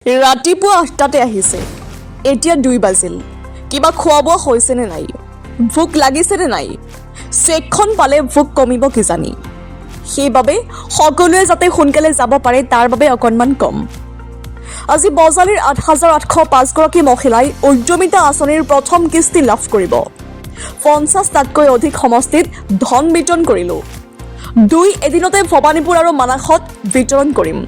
ৰাতিপুৱা ৮টাতে আহিছে, এতিয়া ২ বাজিল। কিবা খোৱা বোৱা হৈছেনে নাই? ভোক লাগিছেনে নাই? চেকখন পালে ভোক কমিব কিজানি। সেইবাবে সকলোৱে যাতে সোনকালে যাব পাৰে তাৰ বাবে অকণমান কম। আজি বজালীৰ ৮,৮০৫গৰাকী মহিলাই উদ্যমিতা আঁচনিৰ প্ৰথম কিস্তি লাভ কৰিব। ৫০টাতকৈ অধিক সমষ্টিত ধন বিতৰণ কৰিলোঁ। ২ এদিনতে ভৱানীপুৰ আৰু মানাসত বিতৰণ কৰিম।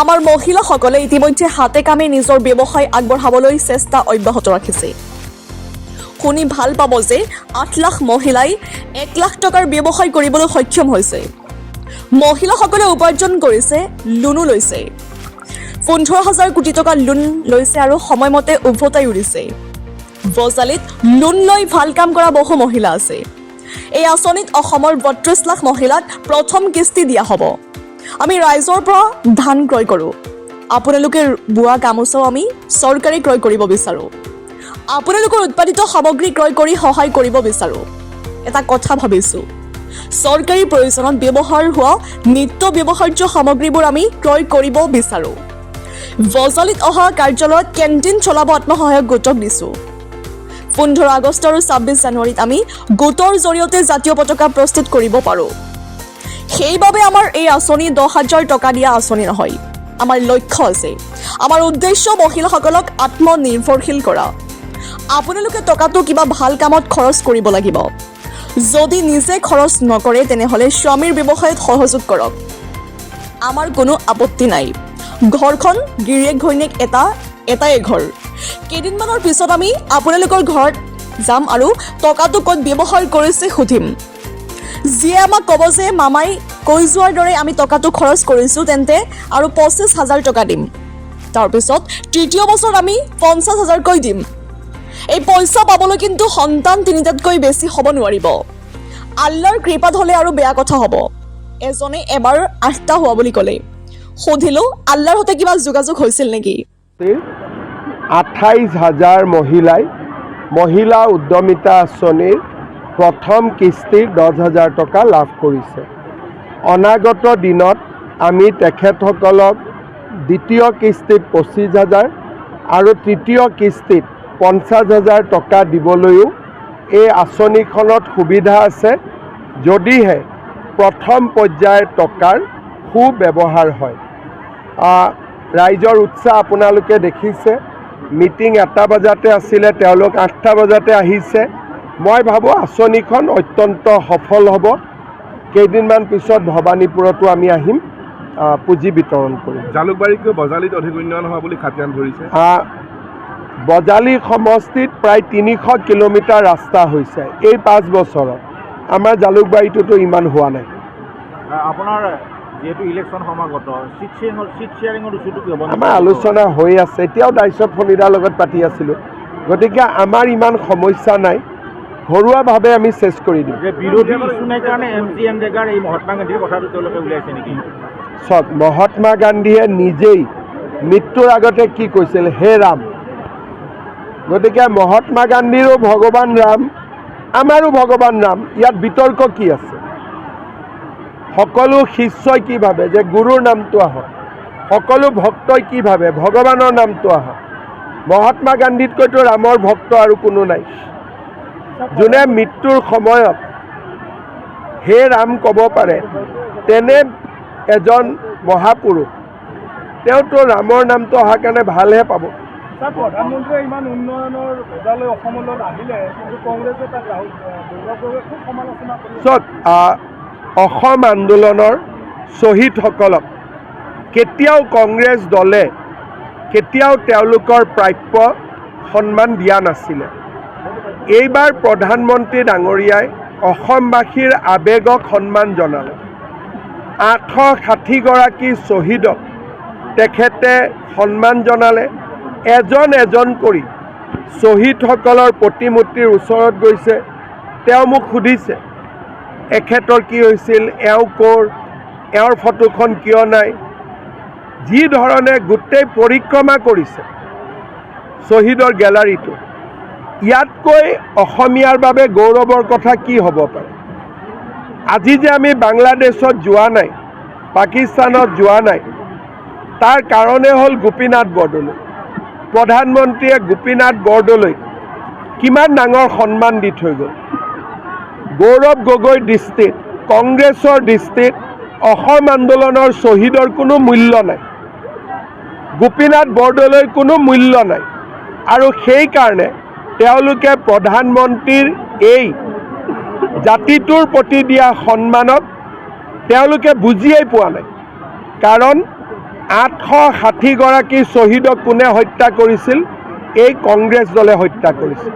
আমাৰ মহিলাসকলে ইতিমধ্যে হাতে কামে নিজৰ ব্যৱসায় আগবঢ়াবলৈ চেষ্টা অব্যাহত ৰাখিছে। শুনি ভাল পাব যে ৮ লাখ মহিলাই ১ লাখ টকাৰ ব্যৱসায় কৰিবলৈ সক্ষম হৈছে। মহিলাসকলে উপাৰ্জন কৰিছে, লোনো লৈছে। ১৫,০০০ কোটি টকা লোন লৈছে আৰু সময়মতে উভতাইও দিছে। বজালীত লোন লৈ ভাল কাম কৰা বহু মহিলা আছে। এই আঁচনিত অসমৰ ৩২ লাখ মহিলাক প্ৰথম কিস্তি দিয়া হ'ব। আমি ৰাইজৰ পৰা ধান ক্ৰয় কৰোঁ। আপোনালোকে বোৱা গামোচাও আমি চৰকাৰে ক্ৰয় কৰিব বিচাৰোঁ। আপোনালোকৰ উৎপাদিত সামগ্ৰী ক্ৰয় কৰি সহায় কৰিব বিচাৰোঁ। এটা কথা ভাবিছোঁ, চৰকাৰী প্ৰয়োজনত ব্যৱহাৰ হোৱা নিত্য ব্যৱহাৰ্য সামগ্ৰীবোৰ আমি ক্ৰয় কৰিব বিচাৰোঁ। বজালীত অহা কাৰ্যালয়ত কেণ্টিন চলাব আত্মসহায়ক গোটক দিছোঁ। ১৫ আগষ্ট আৰু ২৬ জানুৱাৰীত আমি গোটৰ জৰিয়তে জাতীয় পতাকা প্ৰস্তুত কৰিব পাৰোঁ। সেইবাবে আমাৰ এই আঁচনি ১০,০০০ টকা দিয়া আঁচনি নহয়। আমাৰ লক্ষ্য আছে, আমাৰ উদ্দেশ্য মহিলাসকলক আত্মনিৰ্ভৰশীল কৰা। আপোনালোকে টকাটো কিবা ভাল কামত খৰচ কৰিব লাগিব। যদি নিজে খৰচ নকৰে তেনেহ'লে স্বামীৰ ব্যৱসায়ত সহযোগ কৰক। আমাৰ কোনো আপত্তি নাই। ঘৰখন গিৰিয়েক ঘৈণীয়েক এটাই ঘৰ। কেইদিনমানৰ পিছত আমি আপোনালোকৰ ঘৰত যাম আৰু টকাটো ক'ত ব্যৱহাৰ কৰিছে সুধিম। যিয়ে আমাক ক'ব যে মামাই কৈ যোৱাৰ দৰে আমি টকাটো খৰচ কৰিছোঁ, তেন্তে আৰু ২৫,০০০ টকা দিম। তাৰপিছত তৃতীয় বছৰত আমি ৫০,০০০কৈ দিম। এই পইচা পাবলৈ কিন্তু সন্তান ৩টাতকৈ বেছি হ'ব নোৱাৰিব। আল্লাৰ কৃপাত হ'লে আৰু বেয়া কথা হ'ব। এজনে এবাৰ ৮টা হোৱা বুলি ক'লে। সুধিলোঁ, আল্লাৰ সৈতে কিবা যোগাযোগ হৈছিল নেকি? ২৮,০০০ মহিলাই মহিলা উদ্যমিতা আঁচনিৰ প্ৰথম কিস্তিৰ ১০,০০০ টকা লাভ কৰিছে। অনাগত দিনত আমি তেখেতসকলক দ্বিতীয় কিস্তিত ২৫,০০০ আৰু তৃতীয় কিস্তিত ৫০,০০০ টকা দিবলৈও এই আঁচনিখনত সুবিধা আছে, যদিহে প্ৰথম পৰ্যায়ৰ টকাৰ সুব্যৱহাৰ হয়। ৰাইজৰ উৎসাহ আপোনালোকে দেখিছে। মিটিং এটা বজাতে আছিলে, তেওঁলোক ৮টা বজাতে আহিছে। মই ভাবোঁ আঁচনিখন অত্যন্ত সফল হ'ব। কেইদিনমান পিছত ভৱানীপুৰতো আমি আহিম, পুঁজি বিতৰণ কৰিম। জালুকবাৰীতকৈ বজালীত অধিক উন্নয়ন হোৱা বুলি খাতিয়ান ধৰিছে। বজালী সমষ্টিত প্ৰায় ৩০০ কিলোমিটাৰ ৰাস্তা হৈছে এই ৫ বছৰত। আমাৰ জালুকবাৰীটোতো ইমান হোৱা নাই। আপোনাৰ যিহেতু ইলেকশ্যন সমাগত, চিট শ্বেয়াৰিঙৰ ইছ্যুটো কি হ'ব? আমাৰ আলোচনা হৈ আছে। এতিয়াও দাইচত ফণিদাৰ লগত পাতি আছিলোঁ। গতিকে আমাৰ ইমান সমস্যা নাই, ঘৰুৱাভাৱে আমি চেছ কৰি দিম। বিৰোধী ইছ্যু নাই কাৰণে MGMDৰ এই মহাত্মা গান্ধীৰ কথাটো তেওঁলোকে উলিয়াইছে নেকি? চাওক, মহাত্মা গান্ধীয়ে নিজেই মৃত্যুৰ আগতে কি কৈছিল? হে ৰাম। গতিকে মহাত্মা গান্ধীৰো ভগৱান ৰাম, আমাৰো ভগৱান ৰাম। ইয়াত বিতৰ্ক কি আছে? সকলো শিষ্যই কি ভাবে যে গুৰুৰ নামটো আহক, সকলো ভক্তই কি ভাবে ভগৱানৰ নামটো আহক। মহাত্মা গান্ধীতকৈতো ৰামৰ ভক্ত আৰু কোনো নাই। যোনে মৃত্যুৰ সময়ত হে ৰাম ক'ব পাৰে, তেনে এজন মহাপুৰুষ, তেওঁতো ৰামৰ নামটো অহাৰ কাৰণে ভালহে পাব। প্ৰধানমন্ত্ৰীয়ে ইমান উন্নয়নৰ ভেজালৈ অসমলৈ আহিলে, কিন্তু কংগ্ৰেছে তাক খুব সমালোচনা কৰিছে। চাওক, অসম আন্দোলনৰ শ্বহীদসকলক কেতিয়াও কংগ্ৰেছ দলে কেতিয়াও তেওঁলোকৰ প্ৰাপ্য সন্মান দিয়া নাছিলে। এইবাৰ প্ৰধানমন্ত্ৰী ডাঙৰীয়াই অসমবাসীৰ আৱেগক সন্মান জনালে। ৮৬০গৰাকী শ্বহীদক তেখেতে সন্মান জনালে। এজন এজন কৰি শ্বহীদসকলৰ প্ৰতিমূৰ্তিৰ ওচৰত গৈছে। তেওঁ মোক সুধিছে, এখেতৰ কি হৈছিল, এওঁ ক'ৰ, এওঁৰ ফটোখন কিয় নাই। যি ধৰণে গোটেই পৰিক্ৰমা কৰিছে শ্বহীদৰ গেলাৰীটো, ইয়াতকৈ অসমীয়াৰ বাবে গৌৰৱৰ কথা কি হ'ব পাৰে? আজি যে আমি বাংলাদেশত যোৱা নাই, পাকিস্তানত যোৱা নাই, তাৰ কাৰণে হ'ল গোপীনাথ বৰদলৈ। প্ৰধানমন্ত্ৰীয়ে গোপীনাথ বৰদলৈক কিমান ডাঙৰ সন্মান দি থৈ গ'ল। গৌৰৱ গগৈৰ দৃষ্টিত, কংগ্ৰেছৰ দৃষ্টিত অসম আন্দোলনৰ শ্বহীদৰ কোনো মূল্য নাই, গোপীনাথ বৰদলৈৰ কোনো মূল্য নাই। আৰু সেইকাৰণে তেওঁলোকে প্ৰধানমন্ত্ৰীৰ এই জাতিটোৰ প্ৰতি দিয়া সন্মানক তেওঁলোকে বুজিয়েই পোৱা নাই। কাৰণ 860গৰাকী শ্বহীদক কোনে হত্যা কৰিছিল? এই কংগ্ৰেছ দলে হত্যা কৰিছিল।